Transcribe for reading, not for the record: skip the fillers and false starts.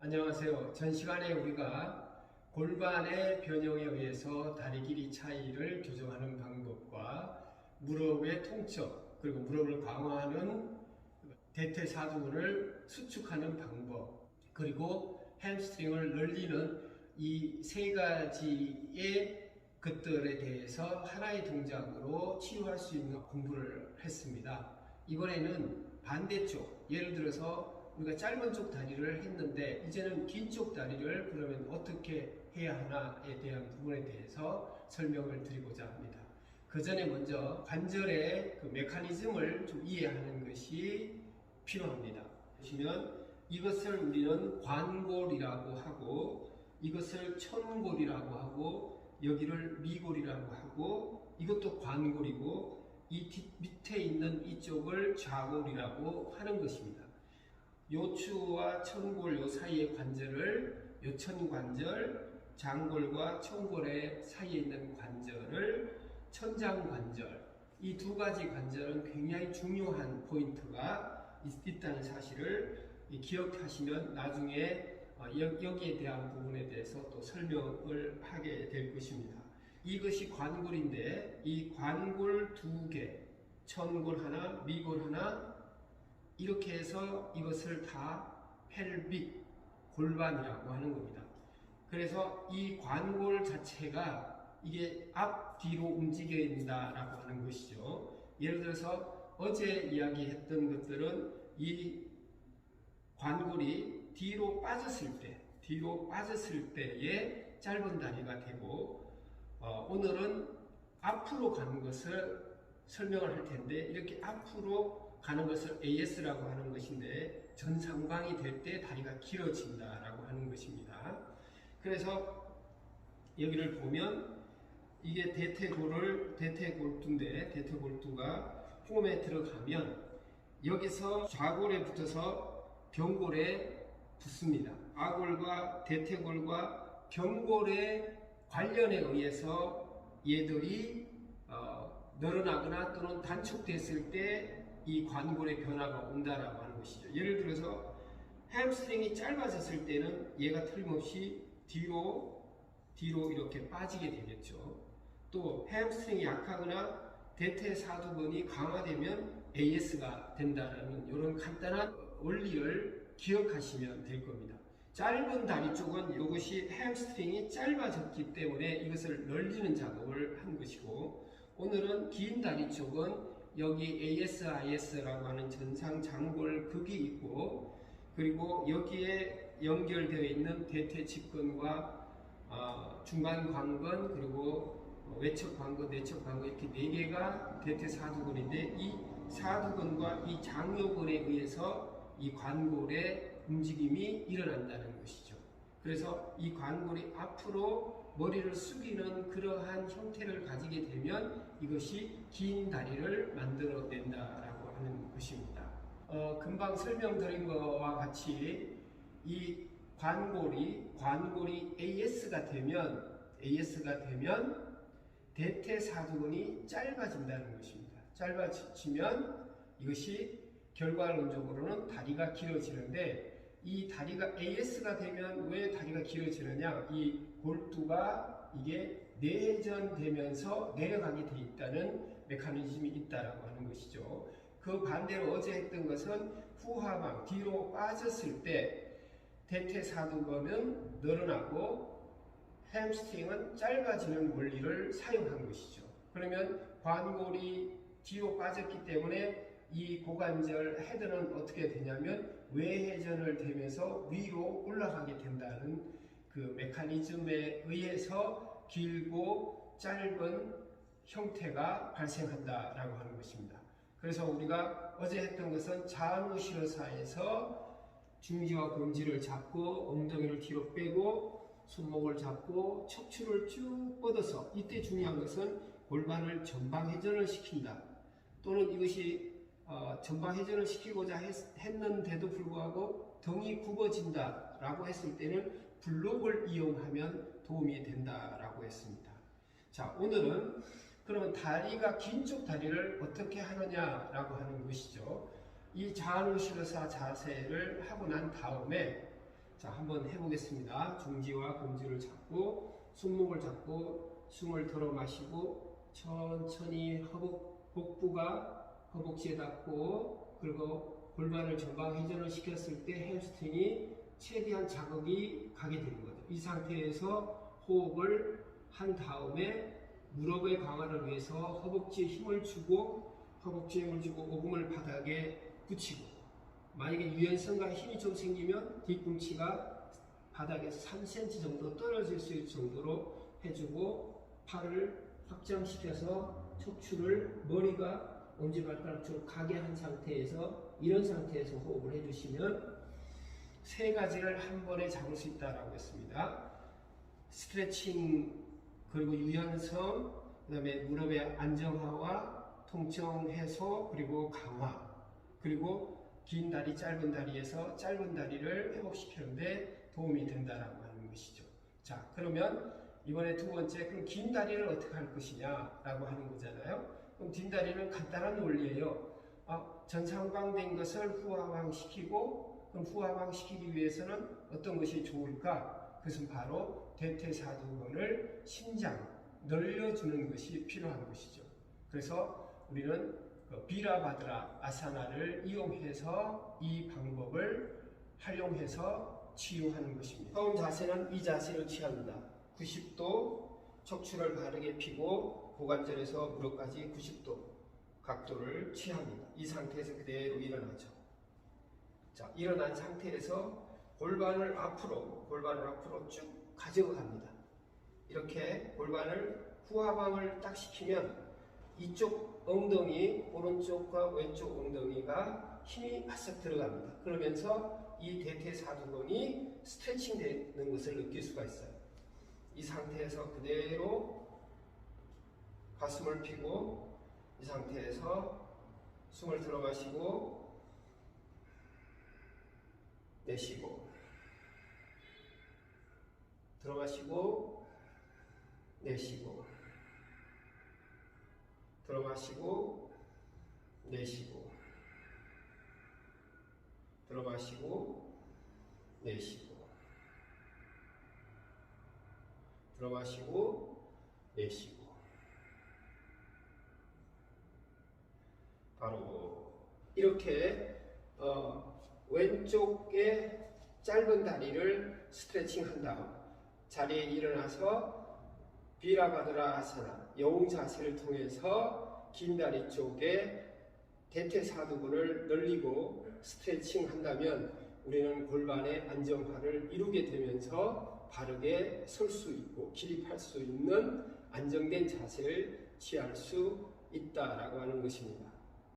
안녕하세요. 전 시간에 우리가 골반의 변형에 의해서 다리 길이 차이를 교정하는 방법과 무릎의 통증, 그리고 무릎을 강화하는 대퇴사두근을 수축하는 방법, 그리고 햄스트링을 늘리는 이 세 가지의 것들에 대해서 하나의 동작으로 치유할 수 있는 공부를 했습니다. 이번에는 반대쪽, 예를 들어서 우리가 짧은 쪽 다리를 했는데 이제는 긴 쪽 다리를 그러면 어떻게 해야 하나에 대한 부분에 대해서 설명을 드리고자 합니다. 그 전에 먼저 관절의 그 메커니즘을 좀 이해하는 것이 필요합니다. 보시면 이것을 우리는 관골이라고 하고, 이것을 천골이라고 하고, 여기를 미골이라고 하고, 이것도 관골이고, 이 밑에 있는 이쪽을 좌골이라고 하는 것입니다. 요추와 천골 요 사이의 관절을 요천관절, 장골과 천골의 사이에 있는 관절을 천장관절, 이 두 가지 관절은 굉장히 중요한 포인트가 있다는 사실을 기억하시면 나중에 여기에 대한 부분에 대해서 또 설명을 하게 될 것입니다. 이것이 관골인데 이 관골 두 개, 천골 하나, 미골 하나, 이렇게 해서 이것을 다 펠빅, 골반이라고 하는 겁니다. 그래서 이 관골 자체가 이게 앞뒤로 움직여야 된다라고 하는 것이죠. 예를 들어서 어제 이야기했던 것들은 이 관골이 뒤로 빠졌을 때에 짧은 다리가 되고, 오늘은 앞으로 가는 것을 설명을 할 텐데, 이렇게 앞으로 가는 것을 AS라고 하는 것인데 전상방이 될 때 다리가 길어진다라고 하는 것입니다. 그래서 여기를 보면 이게 대퇴골두인데 대퇴골두가 폼에 들어가면 여기서 좌골에 붙어서 병골에 붙습니다. 아골과 대퇴골과 병골의 관련에 의해서 얘들이 늘어나거나 또는 단축됐을 때 이 관골의 변화가 온다라고 하는 것이죠. 예를 들어서 햄스트링이 짧아졌을 때는 얘가 틀림없이 뒤로 이렇게 빠지게 되겠죠. 또 햄스트링이 약하거나 대퇴사두근이 강화되면 AS가 된다는 이런 간단한 원리를 기억하시면 될 겁니다. 짧은 다리 쪽은 이것이 햄스트링이 짧아졌기 때문에 이것을 늘리는 작업을 한 것이고, 오늘은 긴 다리 쪽은 여기 ASIS라고 하는 전상장골극이 있고, 그리고 여기에 연결되어 있는 대퇴직근과 중간관근, 그리고 외척관근, 내척관근, 이렇게 네 개가 대퇴사두근인데, 이 사두근과 이 장요근에 의해서 이 관골의 움직임이 일어난다는 것이죠. 그래서 이 관골이 앞으로 머리를 숙이는 그러한 형태를 가지게 되면 이것이 긴 다리를 만들어낸다라고 하는 것입니다. 금방 설명드린 것과 같이 이 관골이 AS가 되면 대퇴사두근이 짧아진다는 것입니다. 짧아지면 이것이 결과론적으로는 다리가 길어지는데, 이 다리가 AS가 되면 왜 다리가 길어지느냐? 이 골두가 이게 내전되면서 내려가게 돼 있다는 메커니즘이 있다라고 하는 것이죠. 그 반대로 어제 했던 것은 후하방, 뒤로 빠졌을 때 대퇴사두근은 늘어나고 햄스트링은 짧아지는 원리를 사용한 것이죠. 그러면 관골이 뒤로 빠졌기 때문에 이 고관절 헤드는 어떻게 되냐면 외회전을 되면서 위로 올라가게 된다는 그 메커니즘에 의해서 길고 짧은 형태가 발생한다라고 하는 것입니다. 그래서 우리가 어제 했던 것은 자누시러사에서 중지와 검지를 잡고 엉덩이를 뒤로 빼고 손목을 잡고 척추를 쭉 뻗어서, 이때 중요한 것은 골반을 전방회전을 시킨다, 또는 이것이 전방회전을 시키고자 했는데도 불구하고 등이 굽어진다 라고 했을 때는 블록을 이용하면 도움이 된다 라고 했습니다. 자, 오늘은 그러면 다리가 긴 쪽 다리를 어떻게 하느냐 라고 하는 것이죠. 이 자누시러사 자세를 하고 난 다음에 자, 한번 해보겠습니다. 중지와 검지를 잡고 손목을 잡고 숨을 들어 마시고 천천히 복부가 허벅지에 닿고, 그리고 골반을 전방 회전을 시켰을 때 햄스트링이 최대한 자극이 가게 되는 거죠. 이 상태에서 호흡을 한 다음에 무릎의 강화를 위해서 허벅지에 힘을 주고 오금을 바닥에 붙이고, 만약에 유연성과 힘이 좀 생기면 뒤꿈치가 바닥에서 3cm 정도 떨어질 수 있을 정도로 해주고, 팔을 확장시켜서 척추를 머리가 엄지발가락 쪽으로 가게 한 상태에서, 이런 상태에서 호흡을 해주시면 세 가지를 한 번에 잡을 수 있다라고 했습니다. 스트레칭, 그리고 유연성, 그 다음에 무릎의 안정화와 통증 해소, 그리고 강화, 그리고 긴 다리, 짧은 다리에서 짧은 다리를 회복시키는데 도움이 된다라고 하는 것이죠. 자, 그러면 이번에 두 번째, 그럼 긴 다리를 어떻게 할 것이냐라고 하는 거잖아요. 그럼 긴 다리는 간단한 원리예요. 전상방된 것을 후하방시키고, 그럼 후하방시키기 위해서는 어떤 것이 좋을까? 그것은 바로 대퇴사두근을 신장 늘려주는 것이 필요한 것이죠. 그래서 우리는 비라바드라 아사나를 이용해서 이 방법을 활용해서 치유하는 것입니다. 처음 자세는 이 자세를 취합니다. 90도 척추를 바르게 펴고 고관절에서 무릎까지 90도 각도를 취합니다. 이 상태에서 그대로 일어나죠. 자, 일어난 상태에서 골반을 앞으로 쭉 가져갑니다. 이렇게 골반을 후하방을 딱 시키면 이쪽 엉덩이, 오른쪽과 왼쪽 엉덩이가 힘이 바싹 들어갑니다. 그러면서 이 대퇴사두근이 스트레칭 되는 것을 느낄 수가 있어요. 이 상태에서 그대로 가슴을 펴고, 이 상태에서 숨을 들어 마시고 내쉬고, 들어 마시고 내쉬고, 들어 마시고 내쉬고, 들어 마시고 내쉬고, 들어 마시고 내쉬고. 바로 이렇게 왼쪽의 짧은 다리를 스트레칭 한 다음 자리에 일어나서 비라바드라 아사나 여웅 자세를 통해서 긴 다리 쪽에 대퇴사두근을 늘리고 스트레칭 한다면 우리는 골반의 안정화를 이루게 되면서 바르게 설 수 있고 기립할 수 있는 안정된 자세를 취할 수 있다라고 하는 것입니다.